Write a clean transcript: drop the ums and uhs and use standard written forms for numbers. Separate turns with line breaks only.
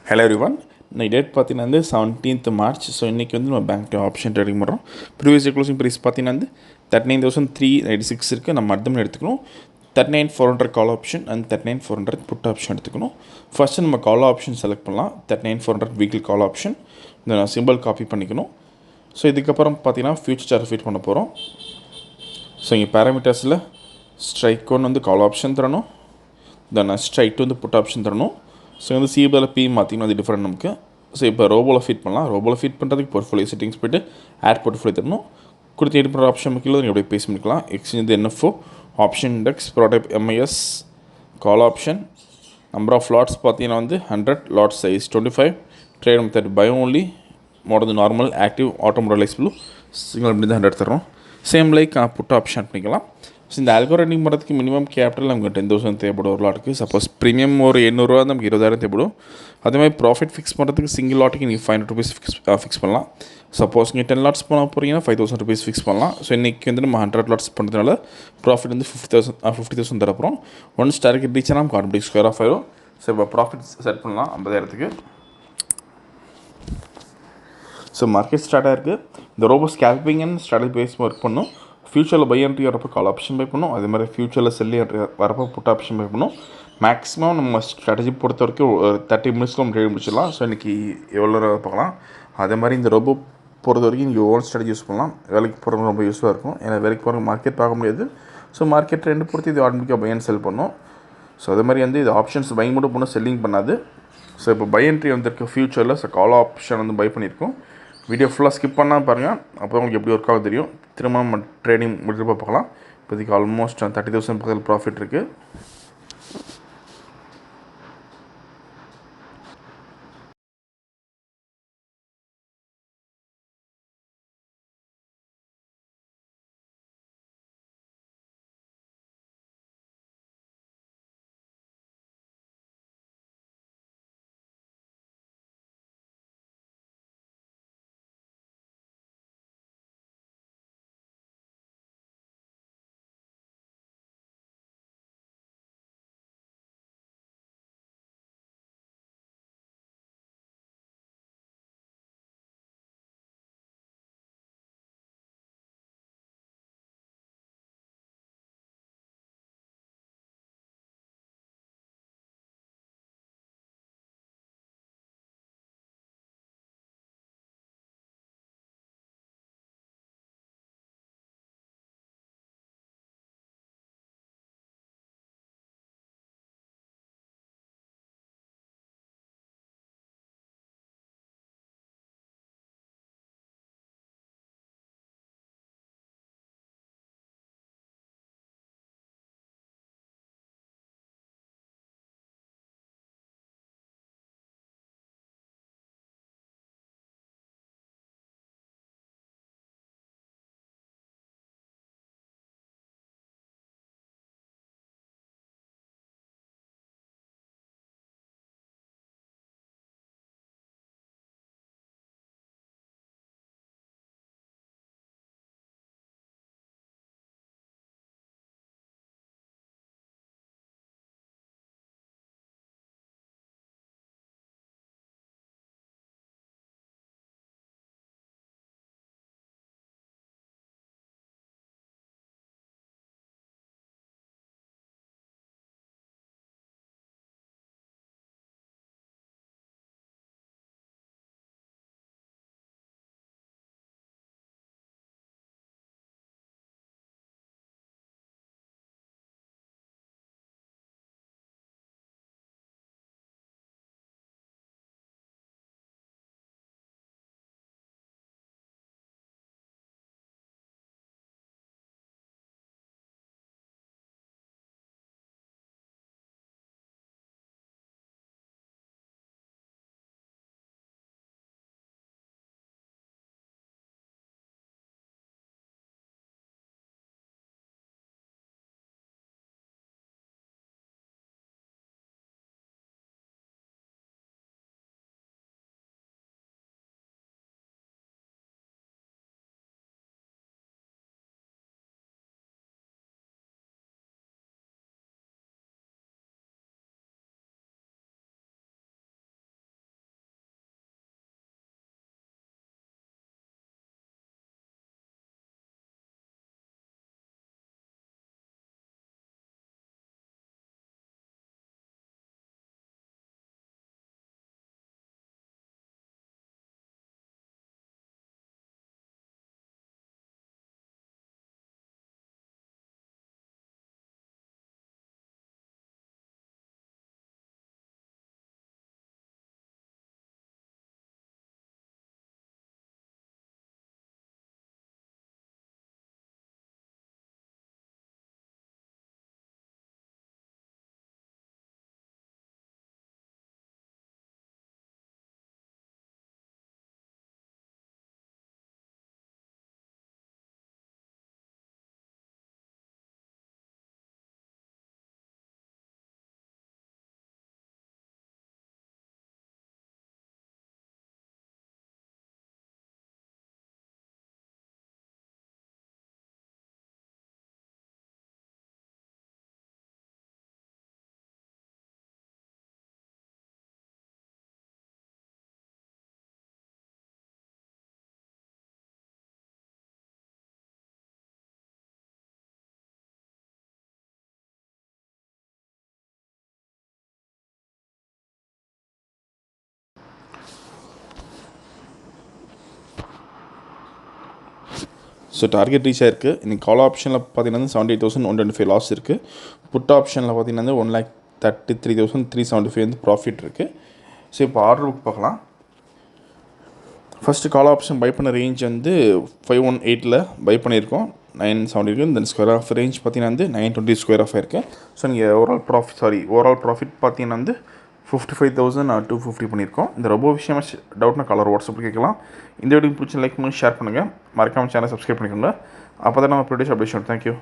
Hello everyone. இன்னைக்கு date பார்த்தீங்கன்னா வந்து 17th மார்ச். ஸோ இன்றைக்கி வந்து நம்ம பேங்க் ஆப்ஷன் ட்ரேடிங் பண்ணுறோம். ப்ரீவியஸ் க்ளோசிங் ப்ரைஸ் பார்த்தீங்கன்னா வந்து 39,396 இருக்குது. நம்ம அர்த்தம் எடுத்துக்கணும். 39,400 call option and 39,400 put option எடுத்துக்கணும். ஃபஸ்ட்டு நம்ம கால் ஆப்ஷன் செலக்ட் பண்ணலாம். 39,400 வீக்லி கால் ஆப்ஷன் இந்த சிம்பிள் காப்பி பண்ணிக்கணும். ஸோ இதுக்கப்புறம் பார்த்தீங்கன்னா ஃபியூச்சர் சார்ட் ஃபீட் பண்ண போகிறோம். ஸோ இங்கே பேராமீட்டர்ஸில் ஸ்ட்ரைக் ஒன்று வந்து கால் ஆப்ஷன் தரணும். தென் ஸ்ட்ரைக் வந்து புட் ஆப்ஷன் தரணும். ஸோ வந்து சிபிஎல் பி மாற்றிங்கன்னா அது டிஃப்ரெண்ட் நமக்கு. ஸோ இப்போ ரோபோவில் ஃபீட் பண்ணலாம். ரோபோவில் ஃபீட் பண்ணுறதுக்கு போர்ட்ஃபோலியோ செட்டிங்ஸ் போய்ட்டு ஆட் போர்ட்ஃபோலியோ தரணும். கொடுத்து எடிட் பண்ணுற ஆப்ஷன் கீழே நீங்கள் அப்படியே பேஸ் பண்ணிக்கலாம். Exchange NFO option index product MIS call option number of lots பார்த்தீங்கன்னா வந்து 100 lot size 25 trade method buy only mode வந்து நார்மல் ஆக்டிவ் ஆட்டோமோடலைஸ் ப்ளூ சிங்கிள் அப்படி தான் 100 தரோம். சேம் லைக் புட் ஆப்ஷன் பண்ணிக்கலாம். ஸோ இந்த ஆல்கோ ரன்னிங் பண்ணுறதுக்கு மினிமம் கேபிட்டல் நமக்கு 10,000 தேவைப்படும் ஒரு லாட்டுக்கு. சப்போஸ் ப்ரீமியம் ஒரு 800 நமக்கு 20,000 தேவைப்படும். அதே மாதிரி ப்ராஃபிட் ஃபிக்ஸ் பண்ணுறதுக்கு சிங்கிள் லாட்டுக்கு நீங்கள் 500 ருபீஸ் ஃபிக்ஸ் பண்ணலாம். சப்போஸ் நீங்கள் 10 லாட்ஸ் பண்ண போகிறீங்கன்னா 5,000 ருபீஸ் ஃபிக்ஸ் பண்ணலாம். ஸோ இன்றைக்கி வந்து நம்ம 100 லாட்ஸ் பண்ணுறதுனால ப்ராஃபிட் வந்து 50,000 தரப்போம். ஒன்ஸ் டார்கெட் ரீச் ஆனால் நமக்கு ஆட்டோமேட்டிக் ஸ்கொயர் ஆஃப் ஆயிடும். ஸோ இப்போ ப்ராஃபிட் செட் பண்ணலாம் 50,000க்கு. ஸோ மார்க்கெட் ஸ்டார்ட் ஆகிருக்கு. இந்த robo scalping and strategy base work பண்ணும். ஃபியூச்சரில் பை என்ட்ரி வரப்போ கால் ஆப்ஷன் பை பண்ணும். அதே மாதிரி ஃபியூச்சரில் செல்லி என்ட்ரி வரப்போ புட் ஆப்ஷன் பை பண்ணும். மேக்ஸிமம் நம்ம ஸ்ட்ராட்டஜி பொறுத்த வரைக்கும் ஒரு 30 மினிட்ஸ்க்கு நம்ம ட்ரேட் முடிச்சிடலாம். ஸோ இன்றைக்கி எவ்வளோ பார்க்கலாம். அதே மாதிரி இந்த ரோபோ பொறுத்த வரைக்கும் நீங்கள் ஓன் ஸ்ட்ராட்டஜி யூஸ் பண்ணலாம். வேலைக்கு போகிறவங்க ரொம்ப யூஸ்ஃபுல்லாக இருக்கும். ஏன்னா வேலைக்கு போகிறவங்க மார்க்கெட் பார்க்க முடியாது. ஸோ மார்க்கெட் ட்ரெண்ட் பொறுத்து இது ஆட்டோமேட்டிக்காக பை அண்ட் செல் பண்ணும். ஸோ அதே மாதிரி வந்து இது ஆப்ஷன்ஸ் பை மட்டும் பண்ணணும், செல்லிங் பண்ணாது. ஸோ இப்போ பை என்ட்ரி வந்திருக்கு ஃபியூச்சரில். ஸோ கால் ஆப்ஷன் வந்து பை பண்ணியிருக்கோம். வீடியோ ஃபுல்லாக ஸ்கிப் பண்ணால் பாருங்கள். அப்போ உங்களுக்கு எப்படி ஒர்க் ஆகும் தெரியும். திரும்ப நம்ம ட்ரேடிங் முடிஞ்சப்போ பார்க்கலாம். இப்போதைக்கு ஆல்மோஸ்ட் 30,000 பக்கத்தில் ப்ராஃபிட் இருக்குது. ஸோ டார்கெட் ரீச் ஆயிருக்கு. இன்றைக்கி கால் ஆப்ஷனில் பார்த்தீங்கன்னா 78,125 லாஸ் இருக்குது. புட் ஆப்ஷனில் பார்த்தீங்கன்னா 1,33,375 வந்து ப்ராஃபிட் இருக்குது. ஸோ இப்போ ஆர்டர் புக் பார்க்கலாம். ஃபஸ்ட்டு கால் ஆப்ஷன் பை பண்ண ரேஞ்ச் வந்து 518 பை பண்ணியிருக்கோம். 970 இருக்குது. தென் ஸ்கொயர் ஆஃப் ரேஞ்ச் பார்த்தீங்கன்னா வந்து 920 ஸ்கொயர் ஆஃப் ஆயிருக்கு. ஸோ நீங்கள் ஓவரால் ப்ராஃபிட் பார்த்தீங்கன்னா வந்து 55,250 பண்ணியிருக்கோம். இந்த ரொம்ப விஷயமாக டவுட்னா கலர் வாட்ஸ்அப்பில் கேட்கலாம். இந்த வீடியோ பிடிச்சி லைக் பண்ணி ஷேர் பண்ணுங்கள். மறக்காமல் சேனல் சப்ஸ்கிரைப் பண்ணிக்கோங்க. அப்போ தான் நம்ம ப்ரொடியூஸ் அப்டேஷன். தேங்க்யூ.